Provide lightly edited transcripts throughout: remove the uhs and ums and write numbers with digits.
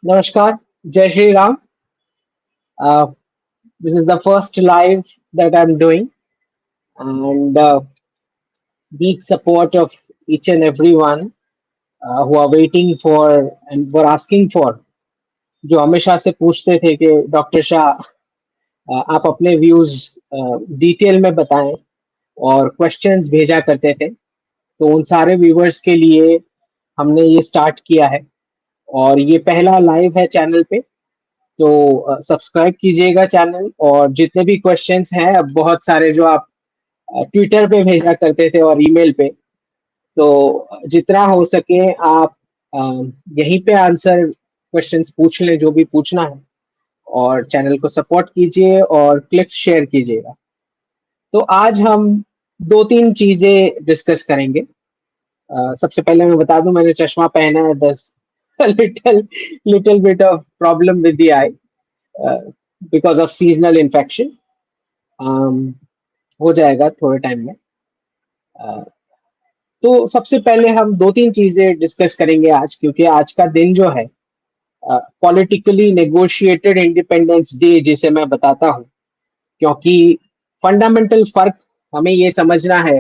Namaskar, Jai Shri Ram. Uh, this is the first live that I'm doing, and big support of each and everyone who are waiting for and were asking for. जो हमेशा से पूछते थे कि doctor Shah आप अपने views detail में बताएं और क्वेश्चंस भेजा करते थे, तो उन सारे व्यूवर्स के लिए हमने ये स्टार्ट किया है और ये पहला लाइव है चैनल पे। तो सब्सक्राइब कीजिएगा चैनल, और जितने भी क्वेश्चंस हैं, अब बहुत सारे जो आप ट्विटर पे भेजा करते थे और ईमेल पे, तो जितना हो सके आप अ, यहीं पे आंसर क्वेश्चंस पूछ लें जो भी पूछना है, और चैनल को सपोर्ट कीजिए और क्लिक शेयर कीजिएगा। तो आज हम दो तीन चीजें डिस्कस करेंगे। सबसे पहले मैं बता दूं, मैंने चश्मा पहना है, दस little little bit of problem with the I because of seasonal infection. हो जाएगा थोड़े टाइम में। अ, तो सबसे पहले हम दो तीन चीजें डिस्कस करेंगे आज, क्योंकि आज का दिन जो है पॉलिटिकली नेगोशिएटेड इंडिपेंडेंस डे जिसे मैं बताता हूँ, क्योंकि फंडामेंटल फर्क हमें ये समझना है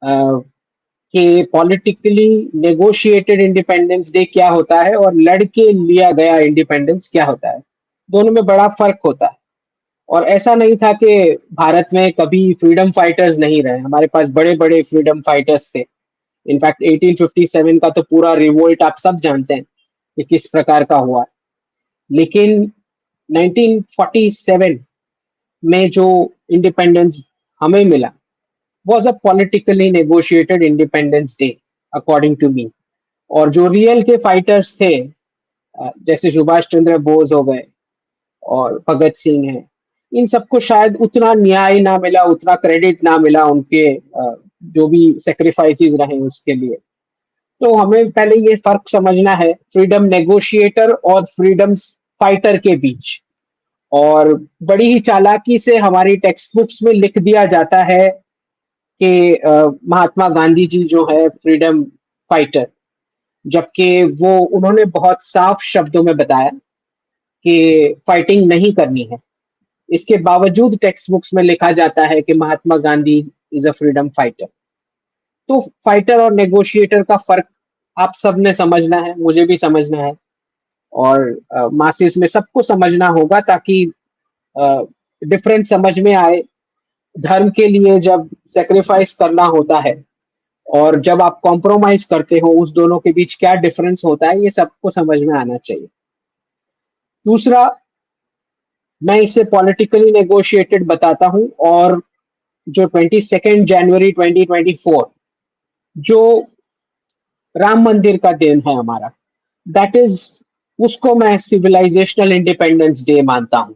कि पॉलिटिकली नेगोशिएटेड इंडिपेंडेंस डे क्या होता है और लड़के लिया गया इंडिपेंडेंस क्या होता है। दोनों में बड़ा फर्क होता है। और ऐसा नहीं था कि भारत में कभी फ्रीडम फाइटर्स नहीं रहे, हमारे पास बड़े बड़े फ्रीडम फाइटर्स थे। इनफैक्ट 1857 का तो पूरा रिवोल्ट आप सब जानते हैं कि किस प्रकार का हुआ। लेकिन 1947 में जो इंडिपेंडेंस हमें मिला was a politically negotiated independence day according to me। और जो रियल के फाइटर्स थे, जैसे सुभाष चंद्र बोस हो गए और भगत सिंह हैं, इन सबको शायद उतना न्याय ना मिला, उतना क्रेडिट ना मिला उनके जो भी सेक्रीफाइसेस रहे उसके लिए। तो हमें पहले ये फर्क समझना है फ्रीडम नेगोशिएटर और फ्रीडम फाइटर के बीच। और बड़ी ही चालाकी से हमारी टेक्स्ट बुक्स में लिख दिया जाता है कि महात्मा गांधी जी जो है फ्रीडम फाइटर, जबकि वो उन्होंने बहुत साफ शब्दों में बताया कि फाइटिंग नहीं करनी है। इसके बावजूद टेक्स्ट बुक्स में लिखा जाता है कि Mahatma Gandhi is a freedom fighter. तो फाइटर और नेगोशिएटर का फर्क आप सब ने समझना है, मुझे भी समझना है, और मासेस में सबको समझना होगा, ताकि डिफरेंस समझ में आए। धर्म के लिए जब सेक्रीफाइस करना होता है और जब आप कॉम्प्रोमाइज करते हो, उस दोनों के बीच क्या डिफरेंस होता है, ये सबको समझ में आना चाहिए। दूसरा, मैं इसे पॉलिटिकली नेगोशिएटेड बताता हूं, और जो 22 जनवरी 2024 जो राम मंदिर का दिन है हमारा, दैट इज, उसको मैं सिविलाइजेशनल इंडिपेंडेंस डे मानता हूं।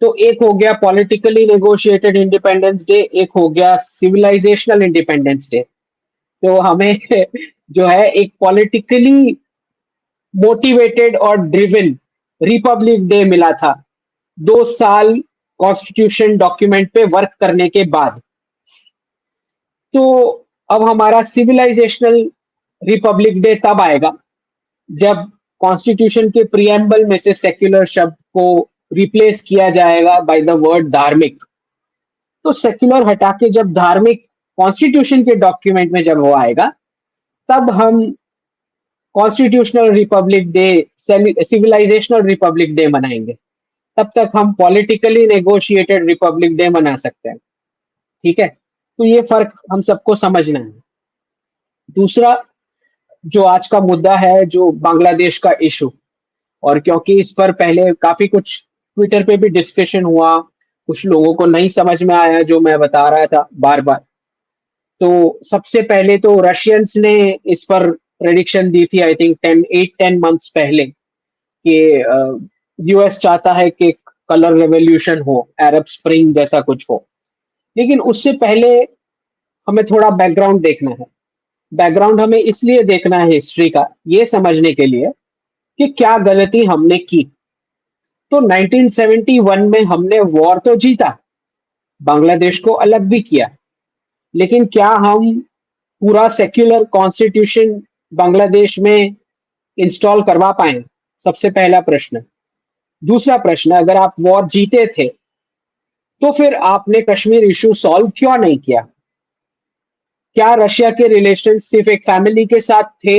तो एक हो गया पॉलिटिकली नेगोशिएटेड इंडिपेंडेंस डे, एक हो गया सिविलाइजेशनल इंडिपेंडेंस डे। तो हमें जो है एक पॉलिटिकली मोटिवेटेड और ड्रिवन रिपब्लिक डे मिला था 2 साल कॉन्स्टिट्यूशन डॉक्यूमेंट पे वर्क करने के बाद। तो अब हमारा सिविलाइजेशनल रिपब्लिक डे तब आएगा जब कॉन्स्टिट्यूशन के प्रियम्बल में से सेक्युलर शब्द को रिप्लेस किया जाएगा बाय द वर्ड धार्मिक। तो सेक्युलर हटा के जब धार्मिक कॉन्स्टिट्यूशन के डॉक्यूमेंट में जब वो आएगा, तब हम constitutional Republic day, civilisational Republic day मनाएंगे। तब तक हम पॉलिटिकली नेगोशिएटेड रिपब्लिक डे मना सकते हैं। ठीक है, तो ये फर्क हम सबको समझना है। दूसरा, जो आज का मुद्दा है, जो बांग्लादेश का इशू, और क्योंकि इस पर पहले काफी कुछ ट्विटर पे भी डिस्कशन हुआ, कुछ लोगों को नहीं समझ में आया जो मैं बता रहा था बार बार। तो सबसे पहले तो रशियंस ने इस पर प्रेडिक्शन दी थी, आई थिंक 8-10 मंथ्स पहले, कि यूएस चाहता है कि कलर रेवोल्यूशन हो, अरब स्प्रिंग जैसा कुछ हो। लेकिन उससे पहले हमें थोड़ा बैकग्राउंड देखना है। बैकग्राउंड हमें इसलिए देखना है हिस्ट्री का, ये समझने के लिए कि क्या गलती हमने की। तो 1971 में हमने वॉर तो जीता, बांग्लादेश को अलग भी किया, लेकिन क्या हम पूरा सेक्युलर कॉन्स्टिट्यूशन बांग्लादेश में इंस्टॉल करवा पाए? सबसे पहला प्रश्न। दूसरा प्रश्न, अगर आप वॉर जीते थे तो फिर आपने कश्मीर इशू सॉल्व क्यों नहीं किया? क्या रशिया के रिलेशन सिर्फ एक फैमिली के साथ थे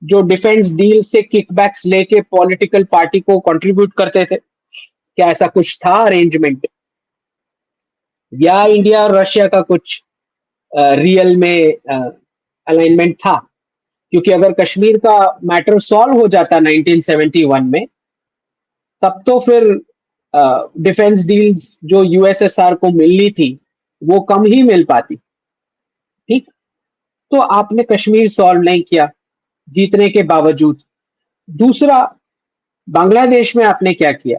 जो डिफेंस डील से किकबैक्स लेके पॉलिटिकल पार्टी को कंट्रीब्यूट करते थे? क्या ऐसा कुछ था अरेंजमेंट, या इंडिया और रशिया का कुछ रियल में अलाइनमेंट था? क्योंकि अगर कश्मीर का मैटर सॉल्व हो जाता 1971 में, तब तो फिर डिफेंस डील्स जो यूएसएसआर को मिलनी थी वो कम ही मिल पाती। ठीक, तो आपने कश्मीर सॉल्व नहीं किया जीतने के बावजूद। दूसरा, बांग्लादेश में आपने क्या किया?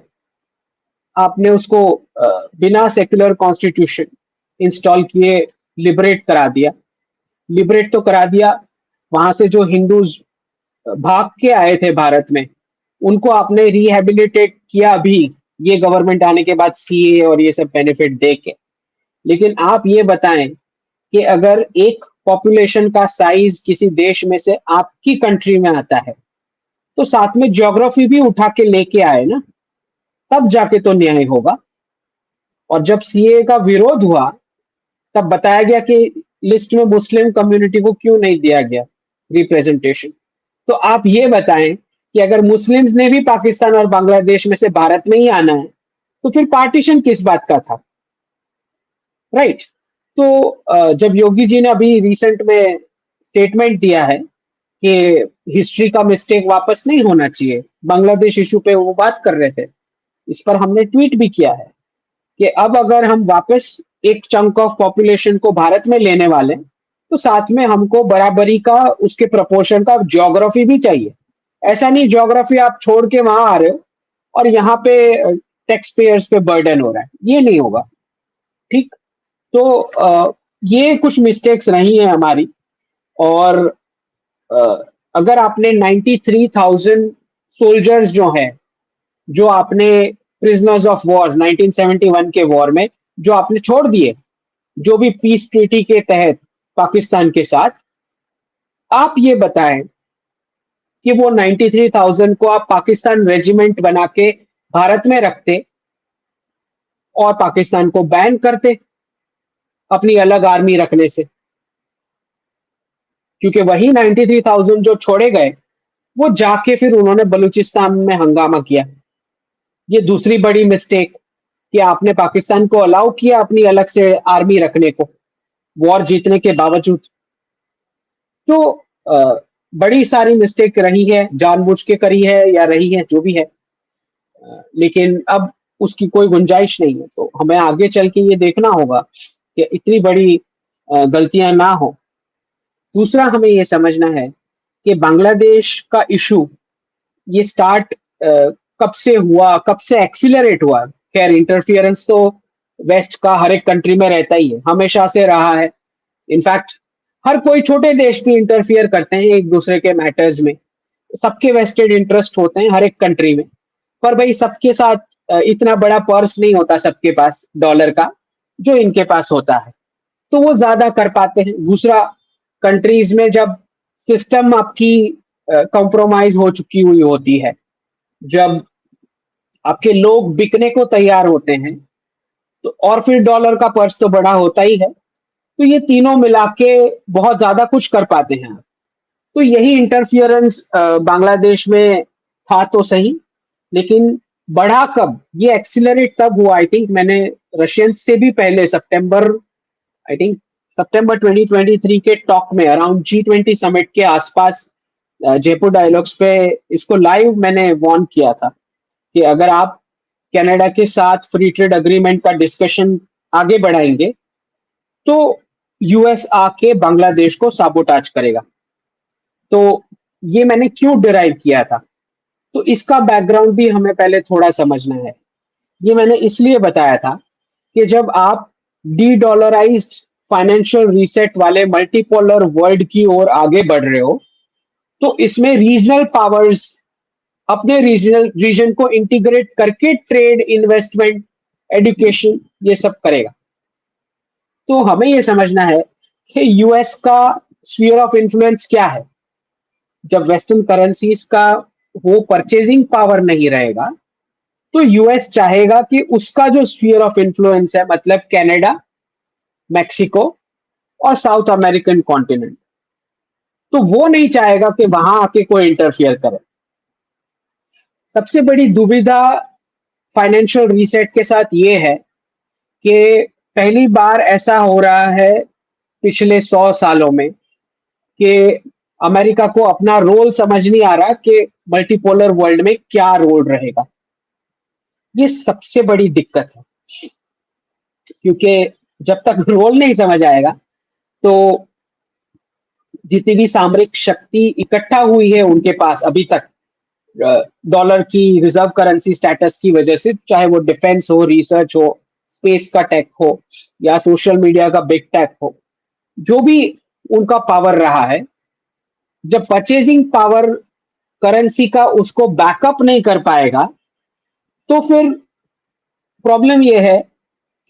आपने उसको बिना सेक्युलर कॉन्स्टिट्यूशन इंस्टॉल किए लिबरेट करा दिया। लिबरेट तो करा दिया, वहां से जो हिंदूज भाग के आए थे भारत में, उनको आपने रिहेबिलिटेट किया भी, ये गवर्नमेंट आने के बाद सीए और ये सब बेनिफिट दे के। लेकिन आप ये बताएं कि अगर एक पॉपुलेशन का साइज किसी देश में से आपकी कंट्री में आता है, तो साथ में ज्योग्राफी भी उठा के लेके आए ना, तब जाके तो न्याय होगा। और जब सीए का विरोध हुआ, तब बताया गया कि लिस्ट में मुस्लिम कम्युनिटी को क्यों नहीं दिया गया रिप्रेजेंटेशन। तो आप ये बताएं कि अगर मुस्लिम्स ने भी पाकिस्तान और बांग्लादेश में से भारत में ही आना है, तो फिर पार्टीशन किस बात का था? राइट। तो जब योगी जी ने अभी रिसेंट में स्टेटमेंट दिया है कि हिस्ट्री का मिस्टेक वापस नहीं होना चाहिए, बांग्लादेश इशू पे वो बात कर रहे थे, इस पर हमने ट्वीट भी किया है कि अब अगर हम वापस एक चंक ऑफ पॉपुलेशन को भारत में लेने वाले, तो साथ में हमको बराबरी का, उसके प्रपोर्शन का ज्योग्राफी भी चाहिए। ऐसा नहीं ज्योग्राफी आप छोड़ के वहां आ रहे हो और यहाँ पे टैक्स पेयर्स पे बर्डन हो रहा है, ये नहीं होगा। ठीक, तो ये कुछ मिस्टेक्स रही हैं हमारी। और अ, अगर आपने 93,000 सोल्जर्स जो हैं, जो आपने प्रिजनर्स ऑफ वॉर 1971 के वॉर में जो आपने छोड़ दिए, जो भी पीस ट्रीटी के तहत पाकिस्तान के साथ, आप ये बताएं कि वो 93,000 को आप पाकिस्तान रेजिमेंट बना के भारत में रखते और पाकिस्तान को बैन करते अपनी अलग आर्मी रखने से, क्योंकि वही 93,000 जो छोड़े गए, वो जाके फिर उन्होंने बलूचिस्तान में हंगामा किया। ये दूसरी बड़ी मिस्टेक कि आपने पाकिस्तान को अलाउ किया अपनी अलग से आर्मी रखने को, वॉर जीतने के बावजूद। तो बड़ी सारी मिस्टेक रही है, जानबूझ के करी है या रही है, जो भी है। लेकिन अब उसकी कोई गुंजाइश नहीं है, तो हमें आगे चल के ये देखना होगा कि इतनी बड़ी गलतियां ना हो। दूसरा, हमें ये समझना है कि बांग्लादेश का इशू ये स्टार्ट कब से हुआ, कब से एक्सीलरेट हुआ। खैर, इंटरफियरेंस तो वेस्ट का हर एक कंट्री में रहता ही है, हमेशा से रहा है। इनफैक्ट हर कोई, छोटे देश भी इंटरफियर करते हैं एक दूसरे के मैटर्स में, सबके वेस्टेड इंटरेस्ट होते हैं हर एक कंट्री में। पर भाई, सबके साथ इतना बड़ा पर्स नहीं होता सबके पास डॉलर का, जो इनके पास होता है, तो वो ज्यादा कर पाते हैं। दूसरा, कंट्रीज में जब सिस्टम आपकी कॉम्प्रोमाइज हो चुकी हुई होती है, जब आपके लोग बिकने को तैयार होते हैं, तो और फिर डॉलर का पर्स तो बड़ा होता ही है, तो ये तीनों मिला के बहुत ज्यादा कुछ कर पाते हैं। तो यही इंटरफियरेंस बांग्लादेश में था तो सही, लेकिन बढ़ा कब, ये एक्सिलरेट तब हुआ, आई थिंक मैंने रशियंस से भी पहले सितंबर, आई थिंक सितंबर 2023 के टॉक में, अराउंड G20 समिट के आसपास, जयपुर डायलॉग्स पे इसको लाइव मैंने वार्न किया था कि अगर आप कनाडा के साथ फ्री ट्रेड अग्रीमेंट का डिस्कशन आगे बढ़ाएंगे, तो यूएस आके बांग्लादेश को साबोटाज करेगा। तो ये मैंने क्यों डिराइव किया था, तो इसका बैकग्राउंड भी हमें पहले थोड़ा समझना है। ये मैंने इसलिए बताया था कि जब आप डी डॉलराइज्ड फाइनेंशियल रीसेट वाले मल्टीपोलर वर्ल्ड की ओर आगे बढ़ रहे हो, तो इसमें रीजनल पावर्स अपने रीजन को इंटीग्रेट करके ट्रेड, इन्वेस्टमेंट, एजुकेशन, ये सब करेगा। तो हमें ये समझना है कि यूएस का स्फीयर ऑफ इन्फ्लुएंस क्या है। जब वेस्टर्न करेंसीज का वो परचेजिंग पावर नहीं रहेगा, तो यूएस चाहेगा कि उसका जो स्फीयर ऑफ इन्फ्लुएंस है, मतलब कनाडा, मैक्सिको और साउथ अमेरिकन कॉन्टिनेंट, तो वो नहीं चाहेगा कि वहां आके कोई इंटरफियर करे। सबसे बड़ी दुविधा फाइनेंशियल रीसेट के साथ ये है कि पहली बार ऐसा हो रहा है पिछले 100 सालों में कि अमेरिका को अपना रोल समझ नहीं आ रहा कि मल्टीपोलर वर्ल्ड में क्या रोल रहेगा। ये सबसे बड़ी दिक्कत है, क्योंकि जब तक रोल नहीं समझ आएगा, तो जितनी भी सामरिक शक्ति इकट्ठा हुई है उनके पास अभी तक, डॉलर की रिजर्व करेंसी स्टेटस की वजह से, चाहे वो डिफेंस हो, रिसर्च हो, स्पेस का टेक हो या सोशल मीडिया का बिग टेक हो, जो भी उनका पावर रहा है, जब परचेजिंग पावर करेंसी का उसको बैकअप नहीं कर पाएगा, तो फिर प्रॉब्लम यह है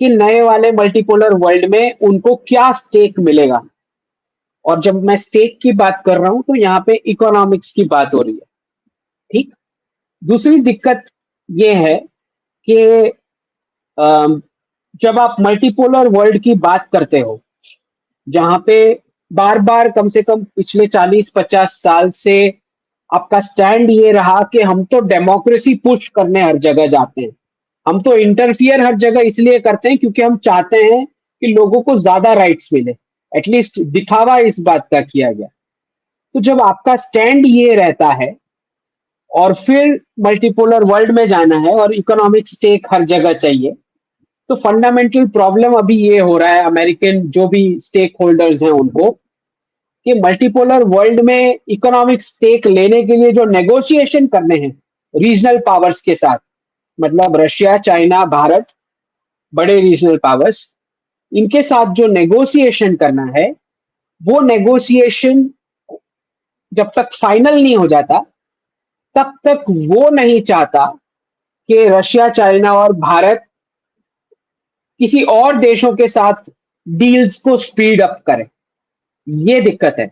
कि नए वाले मल्टीपोलर वर्ल्ड में उनको क्या स्टेक मिलेगा। और जब मैं स्टेक की बात कर रहा हूं, तो यहाँ पे इकोनॉमिक्स की बात हो रही है। ठीक। दूसरी दिक्कत यह है कि अम, जब आप मल्टीपोलर वर्ल्ड की बात करते हो, जहां पे बार बार कम से कम पिछले 40-50 साल से आपका स्टैंड ये रहा कि हम तो डेमोक्रेसी पुश करने हर जगह जाते हैं, हम तो इंटरफियर हर जगह इसलिए करते हैं क्योंकि हम चाहते हैं कि लोगों को ज्यादा राइट्स मिले, एटलीस्ट दिखावा इस बात का किया गया। तो जब आपका स्टैंड ये रहता है और फिर मल्टीपोलर वर्ल्ड में जाना है और इकोनॉमिक स्टेक हर जगह चाहिए, तो फंडामेंटल प्रॉब्लम अभी ये हो रहा है अमेरिकन जो भी स्टेक होल्डर्स हैं उनको, कि मल्टीपोलर वर्ल्ड में इकोनॉमिक स्टेक लेने के लिए जो नेगोशिएशन करने हैं रीजनल पावर्स के साथ, मतलब रशिया, चाइना, भारत, बड़े रीजनल पावर्स, इनके साथ जो नेगोशिएशन करना है, वो नेगोशिएशन जब तक फाइनल नहीं हो जाता, तब तक वो नहीं चाहता कि रशिया, चाइना और भारत किसी और देशों के साथ डील्स को स्पीड अप करें। ये दिक्कत है।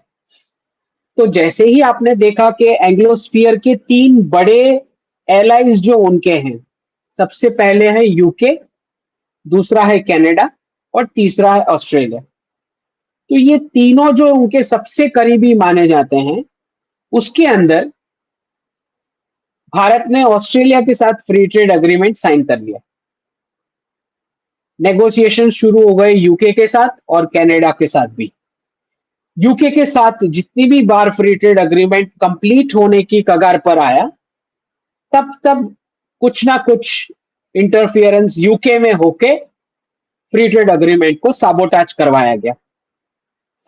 तो जैसे ही आपने देखा कि एंग्लोस्फीयर के 3 बड़े एलाइज जो उनके हैं, सबसे पहले है यूके, दूसरा है कनाडा और तीसरा है ऑस्ट्रेलिया। तो ये तीनों जो उनके सबसे करीबी माने जाते हैं, उसके अंदर भारत ने ऑस्ट्रेलिया के साथ फ्री ट्रेड एग्रीमेंट साइन कर लिया। नेगोशिएशन शुरू हो गए यूके के साथ और कनाडा के साथ भी। यूके के साथ जितनी भी बार फ्री ट्रेड एग्रीमेंट कंप्लीट होने की कगार पर आया, तब तब कुछ ना कुछ इंटरफियरेंस यूके में होके फ्री ट्रेड एग्रीमेंट को साबोटाज करवाया गया।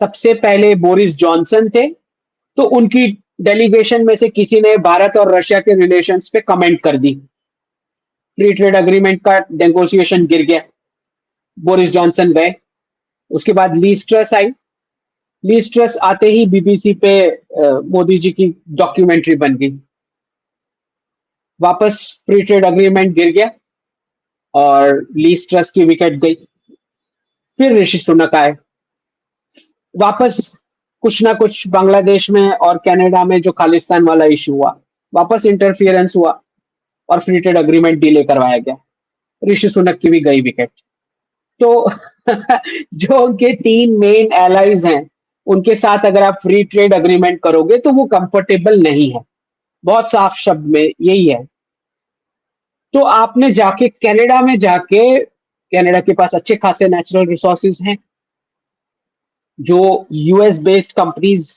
सबसे पहले बोरिस जॉनसन थे, तो उनकी डेलीगेशन में से किसी ने भारत और रशिया के रिलेशंस पे कमेंट कर दी, फ्री ट्रेड एग्रीमेंट का नेगोशिएशन गिर गया, बोरिस जॉनसन गए। उसके बाद ली स्ट्रस आई, ली स्ट्रस आते ही बीबीसी पे मोदी जी की डॉक्यूमेंट्री बन गई, वापस फ्री ट्रेड एग्रीमेंट गिर गया और ली स्ट्रस की विकेट गई। फिर ऋषि सुनक आए, वापस कुछ ना कुछ बांग्लादेश में और कनाडा में जो खालिस्तान वाला इशू हुआ, वापस इंटरफियरेंस हुआ और फ्री ट्रेड एग्रीमेंट डिले करवाया गया, ऋषि सुनक की भी गई विकेट। तो जो उनके 3 मेन एलाइज हैं, उनके साथ अगर आप फ्री ट्रेड एग्रीमेंट करोगे तो वो कंफर्टेबल नहीं है, बहुत साफ शब्द में यही है। तो आपने जाके कनाडा में जाके, कनाडा के पास अच्छे खासे नेचुरल रिसोर्सेज हैं जो यूएस बेस्ड कंपनीज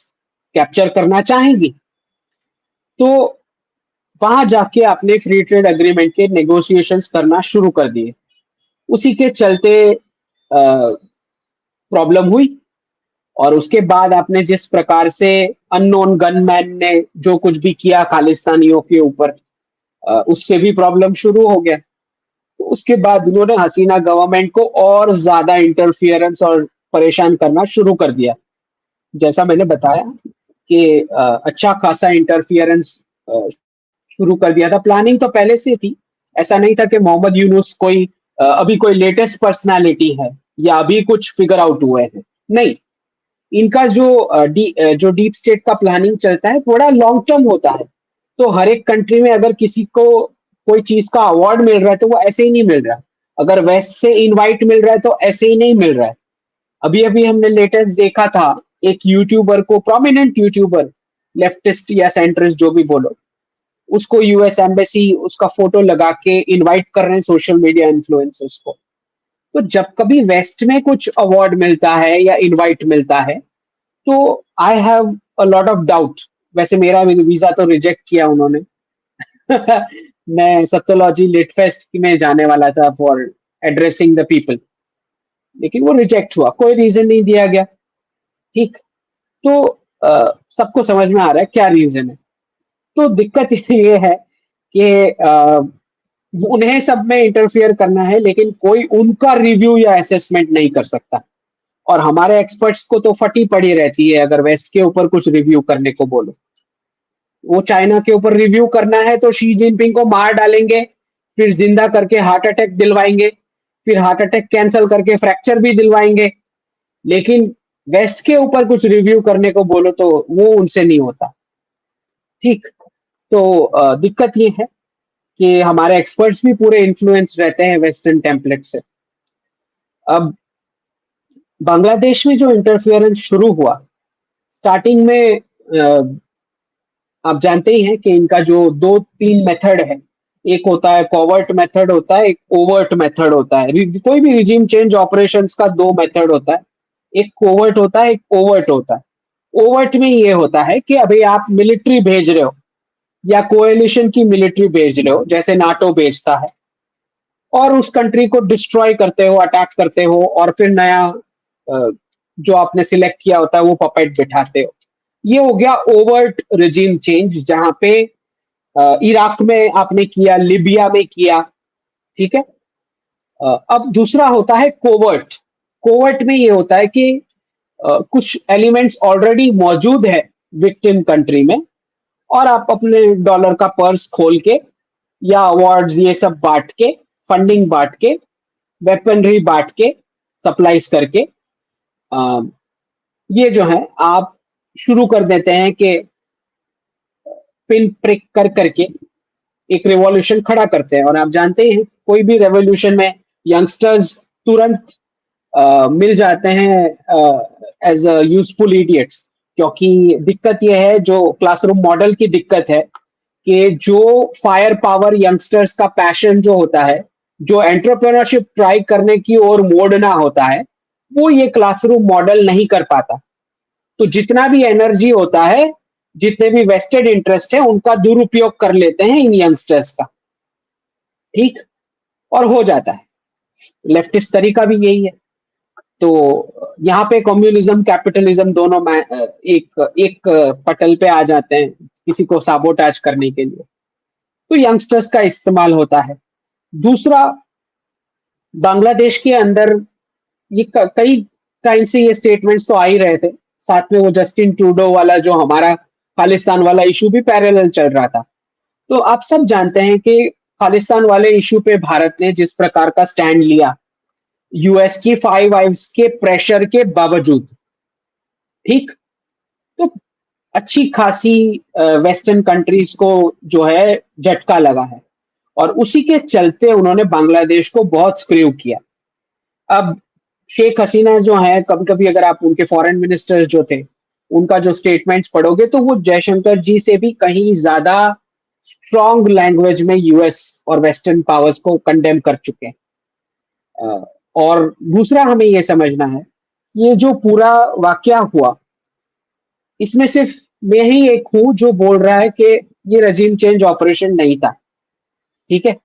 कैप्चर करना चाहेंगी, तो वहां जाके आपने फ्री ट्रेड एग्रीमेंट के नेगोशिएशंस करना शुरू कर दिए। उसी के चलते प्रॉब्लम हुई, और उसके बाद आपने जिस प्रकार से अननोन गनमैन ने जो कुछ भी किया खालिस्तानियों के ऊपर, उससे भी प्रॉब्लम शुरू हो गया। तो उसके बाद उन्होंने हसीना गवर्नमेंट को और ज्यादा इंटरफियरेंस और परेशान करना शुरू कर दिया। जैसा मैंने बताया कि अच्छा खासा इंटरफियरेंस शुरू कर दिया था। प्लानिंग तो पहले से थी, ऐसा नहीं था कि मोहम्मद यूनुस कोई अभी कोई लेटेस्ट पर्सनालिटी है या अभी कुछ फिगर आउट हुए हैं, नहीं। इनका जो जो डीप स्टेट का प्लानिंग चलता है थोड़ा लॉन्ग टर्म होता है। तो हर एक कंट्री में अगर किसी को कोई चीज का अवार्ड मिल रहा है तो वो ऐसे ही नहीं मिल रहा। अगर वेस्ट से इनवाइट मिल रहा है तो ऐसे ही नहीं मिल रहा है। अभी अभी हमने लेटेस्ट देखा था, एक यूट्यूबर को, प्रोमिनेंट यूट्यूबर, लेफ्टिस्ट या सेंट्रिस्ट जो भी बोलो, उसको यूएस एम्बेसी उसका फोटो लगा के इनवाइट कर रहे हैं सोशल मीडिया इन्फ्लुएंसर्स को। तो जब कभी वेस्ट में कुछ अवार्ड मिलता है या इनवाइट मिलता है तो I have a lot of doubt. वैसे मेरा वीजा तो रिजेक्ट किया उन्होंने। मैं सत्योलॉजी लिट फेस्ट में जाने वाला था फॉर एड्रेसिंग द पीपल, लेकिन वो रिजेक्ट हुआ, कोई रीजन नहीं दिया गया। ठीक। तो सबको समझ में आ रहा है क्या रीजन है। तो दिक्कत ये है कि उन्हें सब में इंटरफियर करना है, लेकिन कोई उनका रिव्यू या असेसमेंट नहीं कर सकता। और हमारे एक्सपर्ट्स को तो फटी पड़ी रहती है अगर वेस्ट के ऊपर कुछ रिव्यू करने को बोलो। वो चाइना के ऊपर रिव्यू करना है तो शी जिनपिंग को मार डालेंगे, फिर जिंदा करके हार्ट अटैक दिलवाएंगे, फिर हार्ट अटैक कैंसल करके फ्रैक्चर भी दिलवाएंगे। लेकिन वेस्ट के ऊपर कुछ रिव्यू करने को बोलो तो वो उनसे नहीं होता। ठीक। तो दिक्कत ये है कि हमारे एक्सपर्ट्स भी पूरे इन्फ्लुएंस रहते हैं वेस्टर्न टेम्पलेट से। अब बांग्लादेश में जो इंटरफेरेंस शुरू हुआ, स्टार्टिंग में आप जानते ही हैं कि इनका जो दो तीन मेथड है, एक होता है कॉवर्ट मेथड होता है, एक ओवर्ट मेथड होता है। कोई भी रिजीम चेंज ऑपरेशंस का दो मेथड होता है, एक कोवर्ट होता है, एक ओवर्ट होता है। ओवर्ट में ये होता है कि अभी आप मिलिट्री भेज रहे हो या कोएलिशन की मिलिट्री भेज रहे हो, जैसे नाटो भेजता है, और उस कंट्री को डिस्ट्रॉय करते हो, अटैक करते हो, और फिर नया जो आपने सिलेक्ट किया होता है वो पपेट बिठाते हो। ये हो गया ओवर्ट रिजीम चेंज, जहां पे इराक में आपने किया, लिबिया में किया। ठीक है। अब दूसरा होता है कोवर्ट। कोवर्ट में ये होता है कि कुछ एलिमेंट्स ऑलरेडी मौजूद है विक्टिम कंट्री में, और आप अपने डॉलर का पर्स खोल के या अवार्ड्स ये सब बांट के, फंडिंग बांट के, वेपनरी बांट के, सप्लाईज करके, अ, ये जो है आप शुरू कर देते हैं कि पिन प्रिक कर करके एक रेवोल्यूशन खड़ा करते हैं। और आप जानते हैं कोई भी रेवोल्यूशन में यंगस्टर्स तुरंत मिल जाते हैं एज अ यूजफुल इडियट्स। क्योंकि दिक्कत यह है, जो क्लासरूम मॉडल की दिक्कत है, कि जो फायर पावर यंगस्टर्स का पैशन जो होता है, जो एंटरप्रेन्योरशिप ट्राई करने की ओर मोड़ना होता है, वो ये क्लासरूम मॉडल नहीं कर पाता। तो जितना भी एनर्जी होता है, जितने भी वेस्टेड इंटरेस्ट है, उनका दुरुपयोग कर लेते हैं इन यंगस्टर्स का। ठीक। और हो जाता है। लेफ्टिस्ट तरीका भी यही है। तो यहाँ पे कम्युनिज्म कैपिटलिज्म दोनों में एक एक पटल पे आ जाते हैं किसी को साबोटाज करने के लिए। तो यंगस्टर्स का इस्तेमाल होता है। दूसरा, बांग्लादेश के अंदर ये कई टाइम से ये स्टेटमेंट्स तो आ ही रहे थे। साथ में वो जस्टिन ट्रूडो वाला जो हमारा खालिस्तान वाला इशू भी पैरेलल चल रहा था। तो आप सब जानते हैं कि खालिस्तान वाले इशू पे भारत ने जिस प्रकार का स्टैंड लिया, यूएस की फाइव आइव्स के प्रेशर के बावजूद। ठीक। तो अच्छी खासी वेस्टर्न कंट्रीज को जो है झटका लगा है, और उसी के चलते उन्होंने बांग्लादेश को बहुत स्क्रू किया। अब शेख हसीना जो है, कभी कभी अगर आप उनके फॉरेन मिनिस्टर जो थे, उनका जो स्टेटमेंट्स पढ़ोगे तो वो जयशंकर जी से भी कहीं ज्यादा स्ट्रॉन्ग लैंग्वेज में यूएस और वेस्टर्न पावर्स को कंडेम कर चुके हैं। और दूसरा हमें ये समझना है, ये जो पूरा वाकया हुआ, इसमें सिर्फ मैं ही एक हूं जो बोल रहा है कि ये रजीम चेंज ऑपरेशन नहीं था। ठीक है।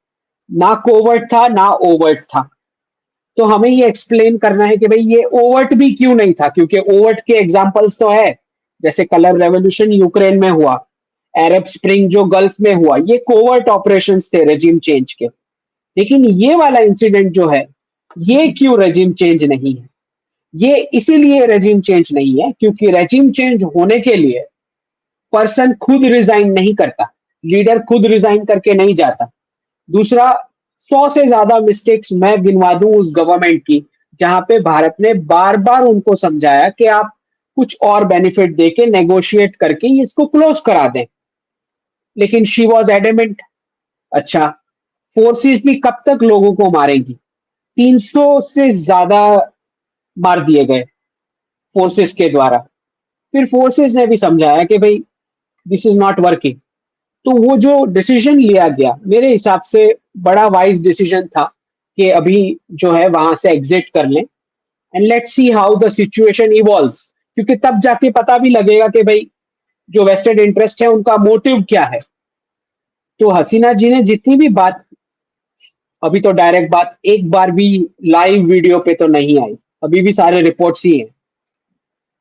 ना कोवर्ट था ना ओवर्ट था। तो हमें ये एक्सप्लेन करना है कि भाई ये ओवर्ट भी क्यों नहीं था, क्योंकि ओवर्ट के एग्जांपल्स तो है, जैसे कलर रेवोल्यूशन यूक्रेन में हुआ, अरब स्प्रिंग जो गल्फ में हुआ, ये कोवर्ट ऑपरेशंस थे रेजिम चेंज के। लेकिन ये वाला इंसिडेंट जो है, ये क्यों रेजिम चेंज नहीं है? ये इसीलिए रेजिम चेंज नहीं है क्योंकि रेजिम चेंज होने के लिए पर्सन खुद रिजाइन नहीं करता, लीडर खुद रिजाइन करके नहीं जाता। दूसरा, 100 से ज्यादा मिस्टेक्स मैं गिनवा दूं उस गवर्नमेंट की, जहां पे भारत ने बार बार उनको समझाया कि आप कुछ और बेनिफिट देके नेगोशिएट करके इसको क्लोज करा दें। लेकिन शी वॉज एडमेंट। अच्छा, फोर्सेस भी कब तक लोगों को मारेंगी? 300 से ज्यादा मार दिए गए फोर्सेस के द्वारा। फिर फोर्सेस ने भी समझाया कि भाई दिस इज नॉट वर्किंग। तो वो जो डिसीजन लिया गया मेरे हिसाब से बड़ा वाइज डिसीजन था कि अभी जो है वहां से एग्जिट कर लें and let's see how the situation evolves, क्योंकि तब जाके पता भी लगेगा कि भाई जो वेस्टेड इंटरेस्ट है उनका मोटिव क्या है। तो हसीना जी ने जितनी भी बात, अभी तो डायरेक्ट बात एक बार भी लाइव वीडियो पे तो नहीं आई, अभी भी सारे रिपोर्ट्स ही हैं।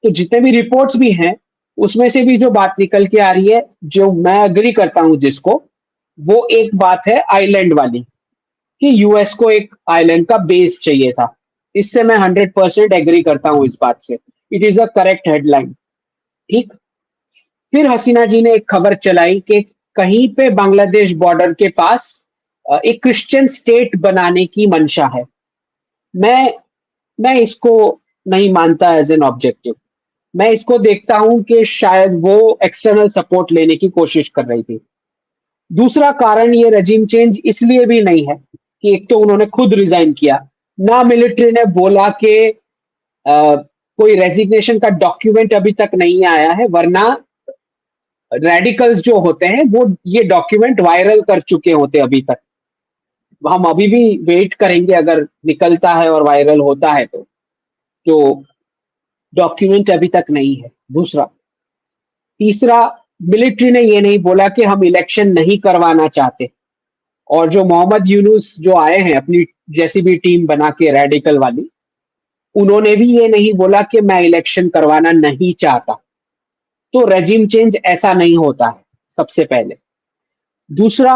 तो जितने भी रिपोर्ट्स भी हैं उसमें से भी जो बात निकल के आ रही है, जो मैं अग्री करता हूं जिसको, वो एक बात है आइलैंड वाली, कि यूएस को एक आइलैंड का बेस चाहिए था। इससे मैं 100% एग्री करता हूं इस बात से। It is a correct headline. ठीक। फिर हसीना जी ने एक खबर चलाई कि कहीं पे बांग्लादेश बॉर्डर के पास एक क्रिश्चियन स्टेट बनाने की मंशा है। मैं मैं इसको नहीं मानता एज एन ऑब्जेक्टिव। मैं इसको देखता हूं कि शायद वो एक्सटर्नल सपोर्ट लेने की कोशिश कर रही थी। दूसरा कारण ये रजीम चेंज इसलिए भी नहीं है कि एक तो उन्होंने खुद रिजाइन किया, ना मिलिट्री ने बोला कि कोई रेजिग्नेशन का डॉक्यूमेंट अभी तक नहीं आया है, वरना रेडिकल्स जो होते हैं वो ये डॉक्यूमेंट वायरल कर चुके होते अभी तक। हम अभी भी वेट करेंगे अगर निकलता है और वायरल होता है तो डॉक्यूमेंट अभी तक नहीं है। दूसरा, तीसरा, मिलिट्री ने ये नहीं बोला कि हम इलेक्शन नहीं करवाना चाहते। और जो मोहम्मद यूनुस जो आए हैं अपनी जैसी भी टीम बना के रेडिकल वाली, उन्होंने भी ये नहीं बोला कि मैं इलेक्शन करवाना नहीं चाहता। तो रेजिम चेंज ऐसा नहीं होता है, सबसे पहले। दूसरा,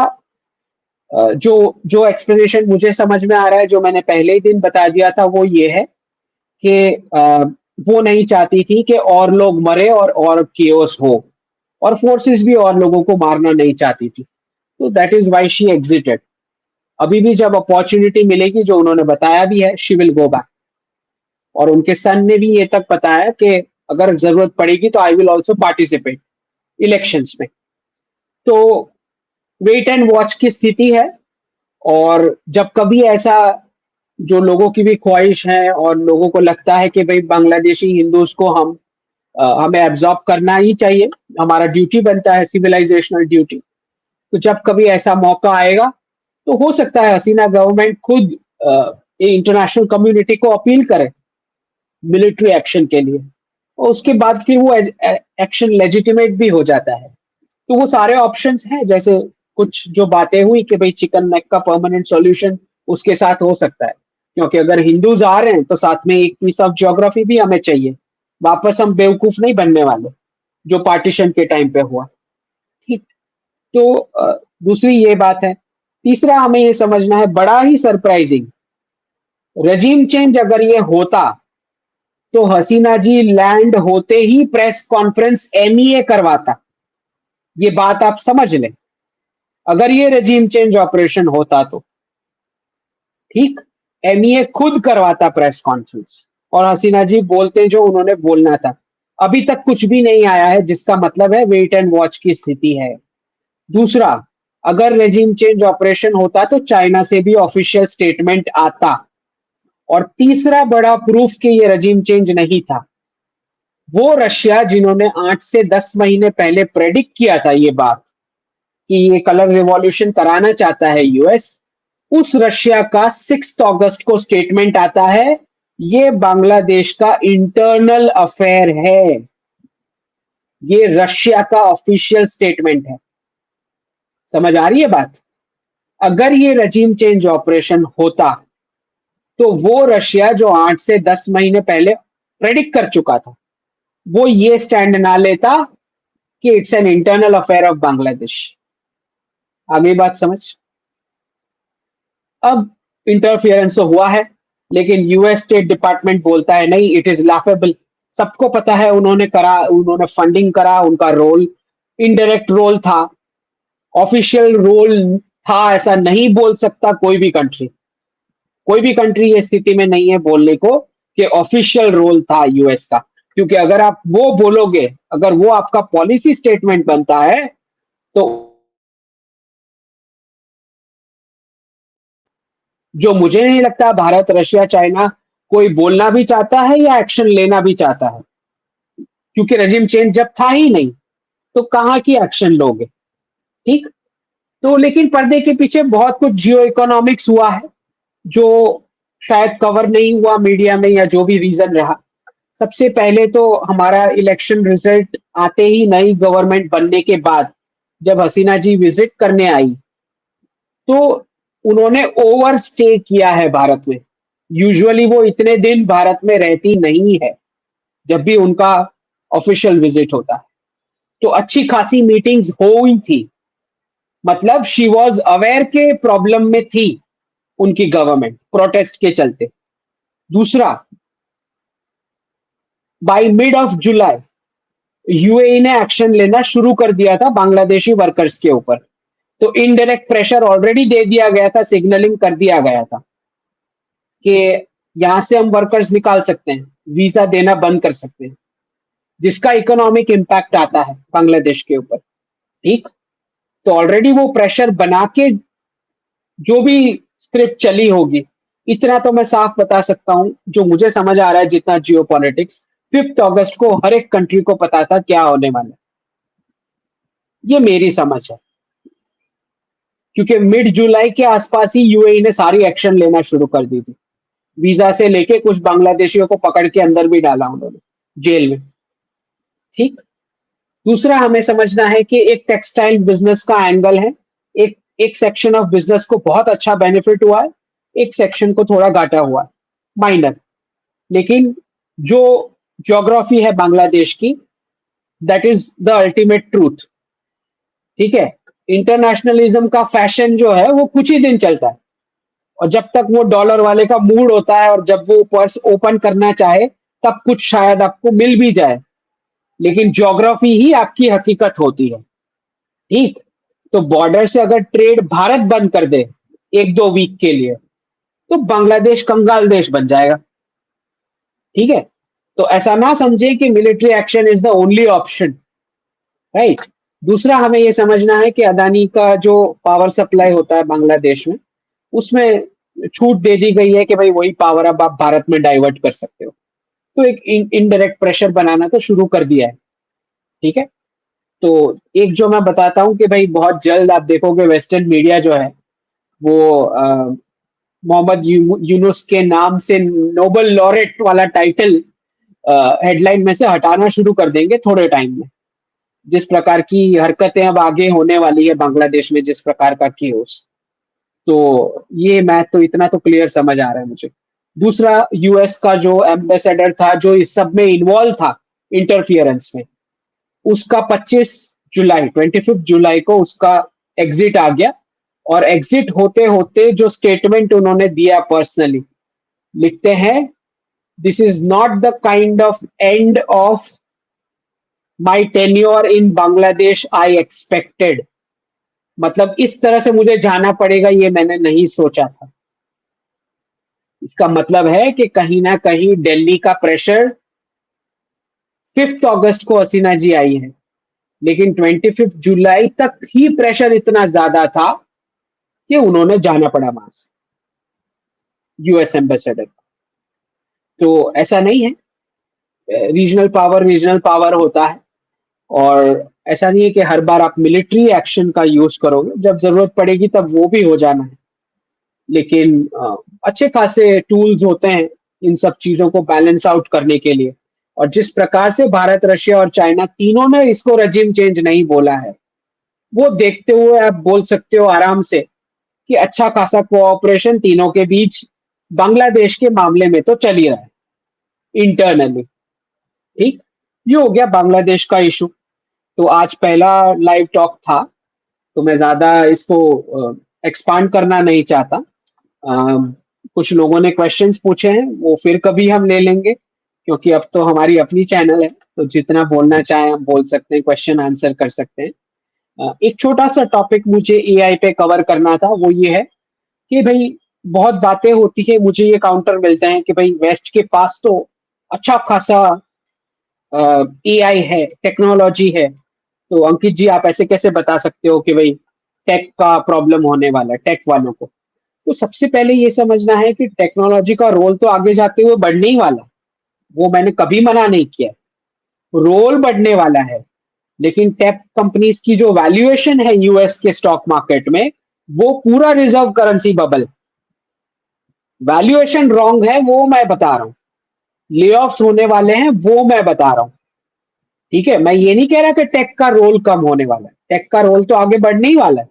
जो जो एक्सप्लेनेशन मुझे समझ में आ रहा है, जो मैंने पहले ही दिन बता दिया था, वो ये है कि वो नहीं चाहती थी कि और लोग मरे और केओस हो, और फोर्सेस भी और लोगों को मारना नहीं चाहती थी। तो that is why she exerted. अभी भी जब अपॉर्चुनिटी मिलेगी, जो उन्होंने बताया भी है, शी विल गो बैक। और उनके सन ने भी ये तक बताया कि अगर जरूरत पड़ेगी तो I will also participate elections में। तो वेट एंड वॉच की स्थिति है। और जब कभी ऐसा, जो लोगों की भी ख्वाहिश है और लोगों को लगता है कि भाई बांग्लादेशी हिंदूज को हमें एब्जॉर्ब करना ही चाहिए, हमारा ड्यूटी बनता है, सिविलाइजेशनल ड्यूटी। तो जब कभी ऐसा मौका आएगा तो हो सकता है हसीना गवर्नमेंट खुद इंटरनेशनल कम्युनिटी को अपील करे मिलिट्री एक्शन के लिए, और उसके बाद फिर वो एक्शन लेजिटिमेट भी हो जाता है। तो वो सारे ऑप्शंस हैं। जैसे कुछ जो बातें हुई कि भाई चिकन नेक का परमानेंट सॉल्यूशन उसके साथ हो सकता है, क्योंकि अगर हिंदूज आ रहे हैं तो साथ में एक पीस ऑफ ज्योग्राफी भी हमें चाहिए। वापस हम बेवकूफ नहीं बनने वाले जो पार्टीशन के टाइम पे हुआ। ठीक। तो दूसरी ये बात है। तीसरा, हमें ये समझना है, बड़ा ही सरप्राइजिंग, रजीम चेंज अगर ये होता तो हसीना जी लैंड होते ही प्रेस कॉन्फ्रेंस एमईए करवाता। ये बात आप समझ लें, अगर ये रजीम चेंज ऑपरेशन होता तो। ठीक। एमईए खुद करवाता प्रेस कॉन्फ्रेंस, और हसीना जी बोलते जो उन्होंने बोलना था। अभी तक कुछ भी नहीं आया है, जिसका मतलब है वेट एंड वॉच की स्थिति है। दूसरा, अगर रेजिम चेंज ऑपरेशन होता तो चाइना से भी ऑफिशियल स्टेटमेंट आता। और तीसरा बड़ा प्रूफ कि ये रेजिम चेंज नहीं था, वो रशिया जिन्होंने 8 से 10 महीने पहले प्रेडिक्ट किया था ये बात कि ये कलर रिवॉल्यूशन कराना चाहता है यूएस, उस रशिया का 6 अगस्त को स्टेटमेंट आता है, ये बांग्लादेश का इंटरनल अफेयर है। ये रशिया का ऑफिशियल स्टेटमेंट है। समझ आ रही है बात? अगर ये रजीम चेंज ऑपरेशन होता तो वो रशिया जो 8 से 10 महीने पहले प्रेडिक्ट कर चुका था, वो ये स्टैंड ना लेता कि it's an internal affair of Bangladesh. आगे बात समझ? अब इंटरफियरेंस तो हुआ है, लेकिन यूएस स्टेट डिपार्टमेंट बोलता है नहीं, इट इज लाफेबल। सबको पता है उन्होंने करा, उन्होंने फंडिंग करा, उनका रोल इनडायरेक्ट रोल था, ऑफिशियल रोल था ऐसा नहीं बोल सकता कोई भी कंट्री। कोई भी कंट्री ये स्थिति में नहीं है बोलने को कि ऑफिशियल रोल था यूएस का, क्योंकि अगर आप वो बोलोगे, अगर वो आपका पॉलिसी स्टेटमेंट बनता है, तो जो मुझे नहीं लगता भारत, रशिया, चाइना कोई बोलना भी चाहता है या एक्शन लेना भी चाहता है, क्योंकि रेजिम चेंज जब था ही नहीं, तो कहाँ की एक्शन लोगे? ठीक। तो लेकिन पर्दे के पीछे बहुत कुछ जियो इकोनॉमिक्स हुआ है, जो शायद कवर नहीं हुआ मीडिया में, या जो भी रीजन रहा। सबसे पहले तो हमारा इलेक्शन रिजल्ट आते ही, नई गवर्नमेंट बनने के बाद, जब हसीना जी विजिट करने आई, तो उन्होंने ओवर स्टे किया है भारत में। यूजुअली वो इतने दिन भारत में रहती नहीं है जब भी उनका ऑफिशियल विजिट होता है। तो अच्छी खासी मीटिंग्स हो ही थी, मतलब शी वॉज अवेयर के प्रॉब्लम में थी उनकी गवर्नमेंट, प्रोटेस्ट के चलते। दूसरा, by mid of July UAE ने एक्शन लेना शुरू कर दिया था बांग्लादेशी वर्कर्स के ऊपर। तो इनडायरेक्ट प्रेशर ऑलरेडी दे दिया गया था, सिग्नलिंग कर दिया गया था कि यहां से हम वर्कर्स निकाल सकते हैं, वीजा देना बंद कर सकते हैं, जिसका इकोनॉमिक इम्पैक्ट आता है बांग्लादेश के ऊपर। ठीक। तो ऑलरेडी वो प्रेशर बना के जो भी स्क्रिप्ट चली होगी, इतना तो मैं साफ बता सकता हूं, जो मुझे समझ आ रहा है जितना जियो पॉलिटिक्स, 5 अगस्त को हर एक कंट्री को पता था क्या होने वाला है। ये मेरी समझ है, क्योंकि मिड जुलाई के आसपास ही यूएई ने सारी एक्शन लेना शुरू कर दी थी। वीजा से लेके कुछ बांग्लादेशियों को पकड़ के अंदर भी डाला उन्होंने, जेल में। ठीक। दूसरा, हमें समझना है कि एक टेक्सटाइल बिजनेस का एंगल है। एक एक सेक्शन ऑफ बिजनेस को बहुत अच्छा बेनिफिट हुआ है, एक सेक्शन को थोड़ा घाटा हुआ है, माइनर। लेकिन जो ज्योग्राफी है बांग्लादेश की, that is the ultimate truth. ठीक है। इंटरनेशनलिज्म का फैशन जो है वो कुछ ही दिन चलता है, और जब तक वो डॉलर वाले का मूड होता है और जब वो पर्स ओपन करना चाहे, तब कुछ शायद आपको मिल भी जाए, लेकिन ज्योग्राफी ही आपकी हकीकत होती है। ठीक। तो बॉर्डर से अगर ट्रेड भारत बंद कर दे 1-2 वीक के लिए, तो बांग्लादेश कंगाल देश बन जाएगा। ठीक है। तो ऐसा ना समझे कि military action is the only option, right. दूसरा, हमें यह समझना है कि अदानी का जो पावर सप्लाई होता है बांग्लादेश में, उसमें छूट दे दी गई है कि भाई वही पावर अब आप भारत में डाइवर्ट कर सकते हो। तो एक इनडायरेक्ट प्रेशर बनाना तो शुरू कर दिया है। ठीक है। तो एक जो मैं बताता हूँ कि भाई बहुत जल्द आप देखोगे वेस्टर्न मीडिया जो है वो मोहम्मद यूनुस के नाम से नोबल लॉरेट वाला टाइटल हेडलाइन में से हटाना शुरू कर देंगे थोड़े टाइम में। जिस प्रकार की हरकतें अब आगे होने वाली है बांग्लादेश में, जिस प्रकार का केओस, तो ये मैथ तो इतना तो क्लियर समझ आ रहा है मुझे। दूसरा, यूएस का जो एम्बेसडर था जो इस सब में इन्वॉल्व था इंटरफियरेंस में, उसका 25 जुलाई को उसका एग्जिट आ गया। और एग्जिट होते होते जो स्टेटमेंट उन्होंने दिया पर्सनली, लिखते हैं, this is not the kind of end of my tenure in Bangladesh I expected. मतलब इस तरह से मुझे जाना पड़ेगा ये मैंने नहीं सोचा था। इसका मतलब है कि कहीं ना कहीं दिल्ली का प्रेशर, 5 अगस्त को हसीना जी आई है, लेकिन 25 जुलाई तक ही प्रेशर इतना ज्यादा था कि उन्होंने जाना पड़ा वहां से, यूएस एम्बेसडर। तो ऐसा नहीं है, रीजनल पावर होता है, और ऐसा नहीं है कि हर बार आप मिलिट्री एक्शन का यूज करोगे, जब जरूरत पड़ेगी तब वो भी हो जाना है। लेकिन अच्छे खासे टूल्स होते हैं इन सब चीजों को बैलेंस आउट करने के लिए। और जिस प्रकार से भारत, रशिया और चाइना तीनों ने इसको रजीम चेंज नहीं बोला है, वो देखते हुए आप बोल सकते हो आराम से कि अच्छा खासा कोऑपरेशन तीनों के बीच बांग्लादेश के मामले में तो चल ही रहा है इंटरनली। ठीक। ये हो गया बांग्लादेश का इशू। तो आज पहला लाइव टॉक था, तो मैं ज्यादा इसको एक्सपांड करना नहीं चाहता। कुछ लोगों ने क्वेश्चंस पूछे हैं, वो फिर कभी हम ले लेंगे, क्योंकि अब तो हमारी अपनी चैनल है, तो जितना बोलना चाहे हम बोल सकते हैं, क्वेश्चन आंसर कर सकते हैं। एक छोटा सा टॉपिक मुझे एआई पे कवर करना था, वो ये है कि भाई बहुत बातें होती है, मुझे ये काउंटर मिलते हैं कि भाई वेस्ट के पास तो अच्छा खासा एआई है, टेक्नोलॉजी है, तो अंकित जी आप ऐसे कैसे बता सकते हो कि भाई टेक का प्रॉब्लम होने वाला है टेक वालों को? तो सबसे पहले ये समझना है कि टेक्नोलॉजी का रोल तो आगे जाते हुए बढ़ने ही वाला है, वो मैंने कभी मना नहीं किया, रोल बढ़ने वाला है। लेकिन टेक कंपनीज की जो वैल्यूएशन है यूएस के स्टॉक मार्केट में, वो पूरा reserve currency bubble, valuation wrong है वो मैं बता रहा हूं, ले ऑफ्स होने वाले हैं वो मैं बता रहा हूं। ठीक है, मैं ये नहीं कह रहा कि टेक का रोल कम होने वाला है, टेक का रोल तो आगे बढ़ने ही वाला है,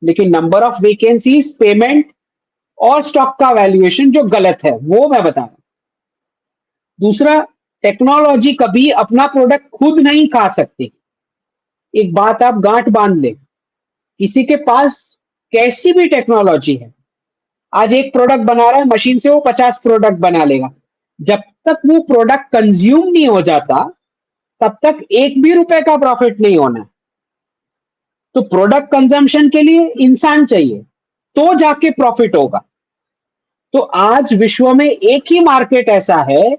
लेकिन नंबर ऑफ वेकेंसीज, पेमेंट और स्टॉक का वैल्यूएशन जो गलत है वो मैं बता रहा हूं। दूसरा, टेक्नोलॉजी कभी अपना प्रोडक्ट खुद नहीं खा सकती। एक बात आप गांठ बांध ले, किसी के पास कैसी भी टेक्नोलॉजी है, आज एक प्रोडक्ट बना रहा है मशीन से, वो 50 प्रोडक्ट बना लेगा, जब तक वो प्रोडक्ट कंज्यूम नहीं हो जाता तब तक एक भी रुपए का प्रॉफिट नहीं होना है। तो प्रोडक्ट कंजम्पशन के लिए इंसान चाहिए, तो जाके प्रॉफिट होगा। तो आज विश्व में एक ही मार्केट ऐसा है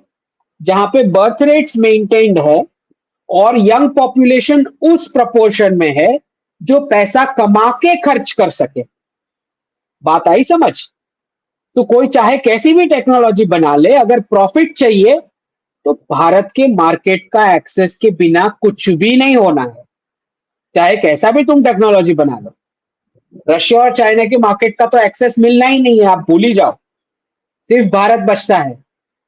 जहां पे बर्थ रेट्स मेंटेन्ड है और यंग पॉपुलेशन उस प्रपोर्शन में है जो पैसा कमा के खर्च कर सके। बात आई समझ? तो कोई चाहे कैसी भी टेक्नोलॉजी बना ले, अगर प्रॉफिट चाहिए तो भारत के मार्केट का एक्सेस के बिना कुछ भी नहीं होना है, चाहे कैसा भी तुम टेक्नोलॉजी बना लो। रशिया और चाइना के मार्केट का तो एक्सेस मिलना ही नहीं है, आप भूल ही जाओ, सिर्फ भारत बचता है।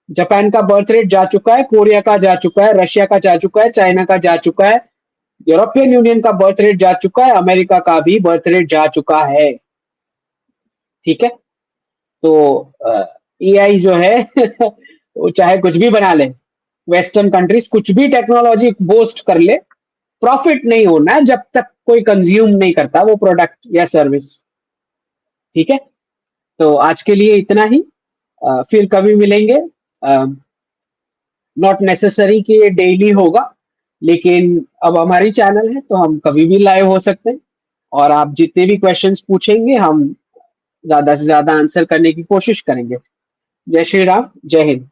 जापान का बर्थ रेट जा चुका है, कोरिया का जा चुका है, रशिया का जा चुका है, चाइना का जा चुका है, यूरोपियन यूनियन का बर्थ रेट जा चुका है, अमेरिका का भी बर्थ रेट जा चुका है। ठीक है, तो एआई जो है वो चाहे कुछ भी बना ले, वेस्टर्न कंट्रीज कुछ भी टेक्नोलॉजी बोस्ट कर ले, प्रॉफिट नहीं होना है जब तक कोई कंज्यूम नहीं करता वो प्रोडक्ट या सर्विस। ठीक है, तो आज के लिए इतना ही, फिर कभी मिलेंगे। नॉट नेसेसरी कि ये डेली होगा, लेकिन अब हमारी चैनल है तो हम कभी भी लाइव हो सकते हैं, और आप जितने भी क्वेश्चंस पूछेंगे हम ज्यादा से ज्यादा आंसर करने की कोशिश करेंगे। जय श्री राम, जय हिंद।